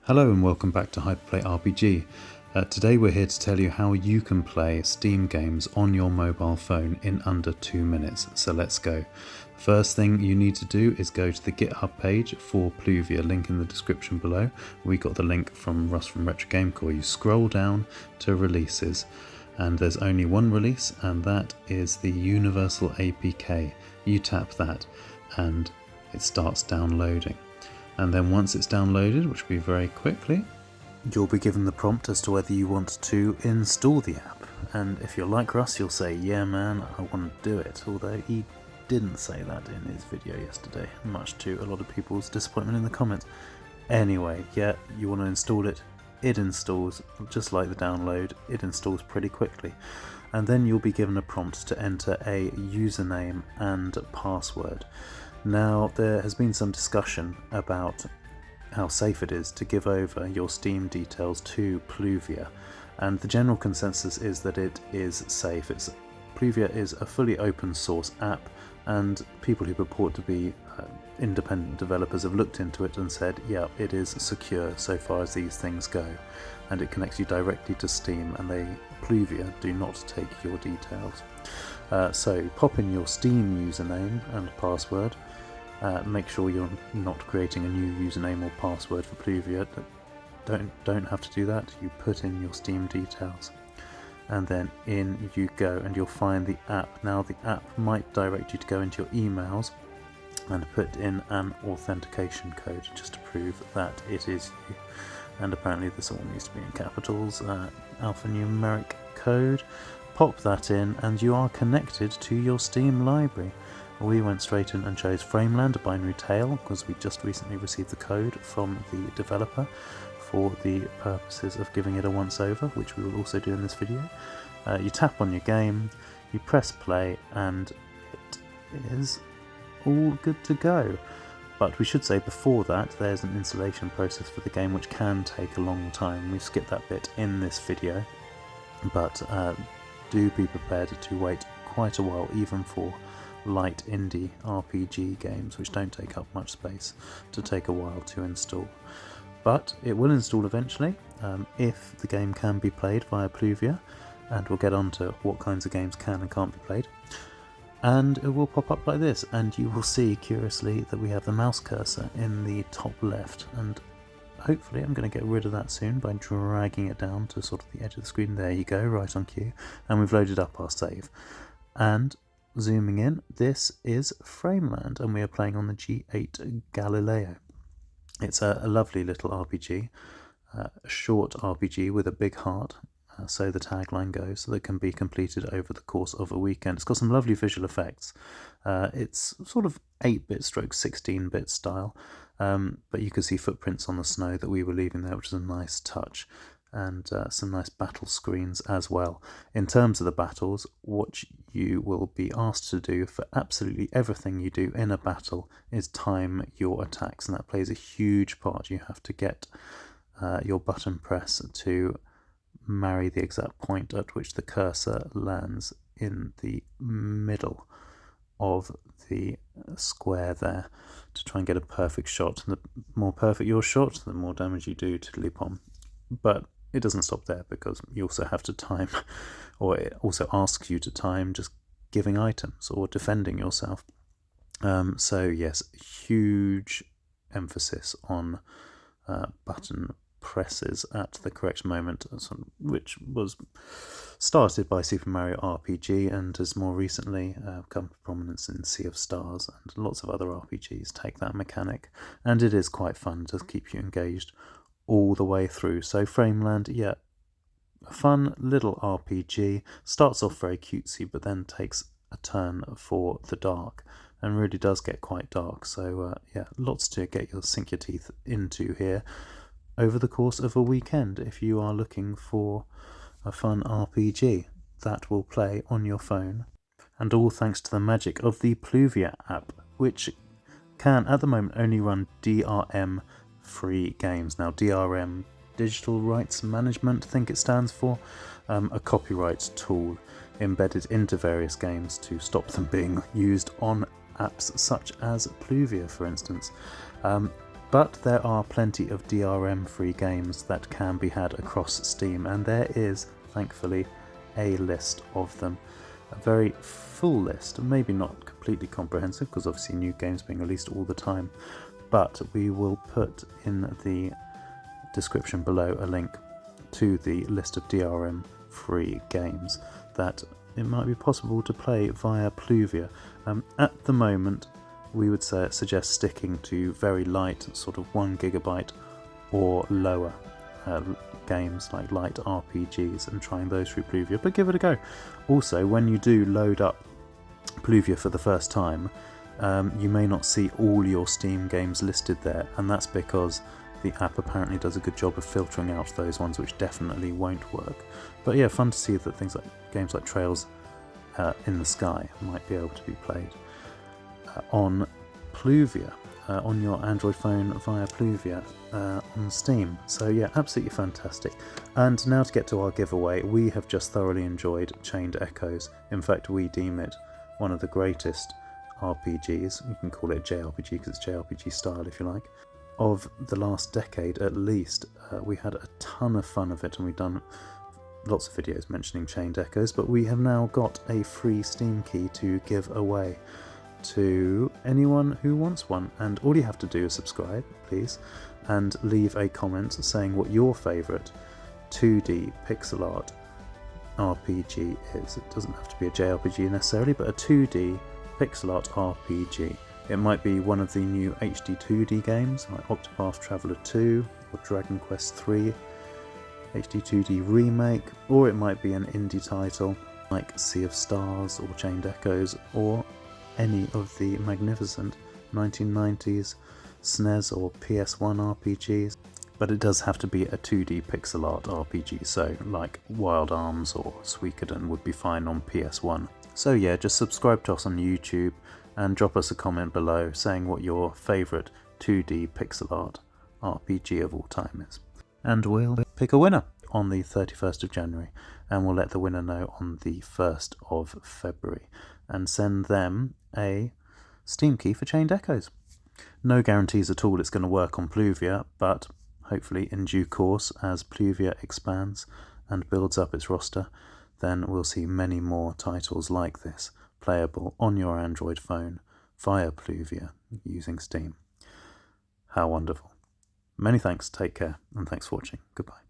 Hello and welcome back to Hyperplay RPG. Today we're here to tell you how you can play Steam games on your mobile phone in under 2 minutes. So let's go. First thing you need to do is go to the GitHub page for Pluvia, link in the description below. We got the link from Russ from Retro Game Core. You scroll down to releases and there's only one release, and that is the Universal APK. You tap that and it starts downloading. And then once it's downloaded, which will be very quickly, you'll be given the prompt as to whether you want to install the app. And if you're like Russ, you'll say, yeah man, I want to do it. Although he didn't say that in his video yesterday, much to a lot of people's disappointment in the comments. Anyway, yeah, you want to install it. It installs, just like the download, it installs pretty quickly. And then you'll be given a prompt to enter a username and password. Now, there has been some discussion about how safe it is to give over your Steam details to Pluvia, and the general consensus is that it is safe. Pluvia is a fully open source app, and people who purport to be independent developers have looked into it and said, yeah, it is secure so far as these things go, and it connects you directly to Steam, and Pluvia do not take your details. So pop in your Steam username and password. Make sure you're not creating a new username or password for Pluvia. Don't have to do that. You put in your Steam details and then in you go, and you'll find the app. Now the app might direct you to go into your emails and put in an authentication code just to prove that it is you. And apparently this all needs to be in capitals, alphanumeric code. Pop that in and you are connected to your Steam library. We went straight in and chose Frameland, a binary tale, because we just recently received the code from the developer for the purposes of giving it a once over, which we will also do in this video. You tap on your game, you press play, and it is all good to go. But we should say before that there's an installation process for the game which can take a long time. We've skipped that bit in this video, but do be prepared to wait quite a while, even for light indie RPG games which don't take up much space, to take a while to install. But it will install eventually if the game can be played via Pluvia, and we'll get on to what kinds of games can and can't be played. And it will pop up like this, and you will see curiously that we have the mouse cursor in the top left, and hopefully I'm going to get rid of that soon by dragging it down to sort of the edge of the screen. There you go, right on cue, and we've loaded up our save. And zooming in, this is Frameland, and we are playing on the G8 Galileo. It's a lovely little RPG, a short RPG with a big heart, so the tagline goes, that can be completed over the course of a weekend. It's got some lovely visual effects. It's sort of 8-bit stroke 16-bit style, but you can see footprints on the snow that we were leaving there, which is a nice touch. And some nice battle screens as well. In terms of the battles, what you will be asked to do for absolutely everything you do in a battle is time your attacks, and that plays a huge part. You have to get your button press to marry the exact point at which the cursor lands in the middle of the square there to try and get a perfect shot. And the more perfect your shot, the more damage you do to Lupon. But it doesn't stop there, because you also have to time, or it also asks you to time just giving items or defending yourself. So yes, huge emphasis on button presses at the correct moment, which was started by Super Mario RPG and has more recently come to prominence in Sea of Stars, and lots of other RPGs take that mechanic, and it is quite fun to keep you engaged all the way through. So Frameland, yeah, a fun little RPG, starts off very cutesy but then takes a turn for the dark and really does get quite dark. So yeah, lots to sink your teeth into here over the course of a weekend if you are looking for a fun RPG that will play on your phone, and all thanks to the magic of the Pluvia app, which can at the moment only run DRM-free games. Now DRM, Digital Rights Management, I think it stands for, a copyright tool embedded into various games to stop them being used on apps such as Pluvia, for instance. But there are plenty of DRM-free games that can be had across Steam, and there is, thankfully, a list of them. A very full list, maybe not completely comprehensive, because obviously new games being released all the time, but we will put in the description below a link to the list of DRM-free games that it might be possible to play via Pluvia. At the moment, we would suggest sticking to very light, sort of 1 GB or lower games, like light RPGs, and trying those through Pluvia, but give it a go. Also, when you do load up Pluvia for the first time, you may not see all your Steam games listed there, and that's because the app apparently does a good job of filtering out those ones which definitely won't work. But yeah, fun to see that things like games like Trails in the Sky might be able to be played on Pluvia, on your Android phone via Pluvia on Steam. So yeah, absolutely fantastic. And now to get to our giveaway, we have just thoroughly enjoyed Chained Echoes. In fact, we deem it one of the greatest RPGs, you can call it JRPG because it's JRPG style if you like, of the last decade at least. We had a ton of fun of it, and we've done lots of videos mentioning Chained Echoes, but we have now got a free Steam key to give away to anyone who wants one, and all you have to do is subscribe, please, and leave a comment saying what your favourite 2D pixel art RPG is. It doesn't have to be a JRPG necessarily, but a 2D pixel art RPG. It might be one of the new HD 2D games like Octopath Traveler 2 or Dragon Quest 3 HD 2D remake, or it might be an indie title like Sea of Stars or Chained Echoes, or any of the magnificent 1990s SNES or PS1 RPGs. But it does have to be a 2D pixel art RPG, so like Wild Arms or Suikoden would be fine on PS1. So yeah, just subscribe to us on YouTube and drop us a comment below saying what your favourite 2D pixel art RPG of all time is. And we'll pick a winner on the 31st of January, and we'll let the winner know on the 1st of February, and send them a Steam key for Chained Echoes. No guarantees at all it's going to work on Pluvia, but hopefully in due course, as Pluvia expands and builds up its roster, then we'll see many more titles like this playable on your Android phone via Pluvia using Steam. How wonderful. Many thanks, take care, and thanks for watching. Goodbye.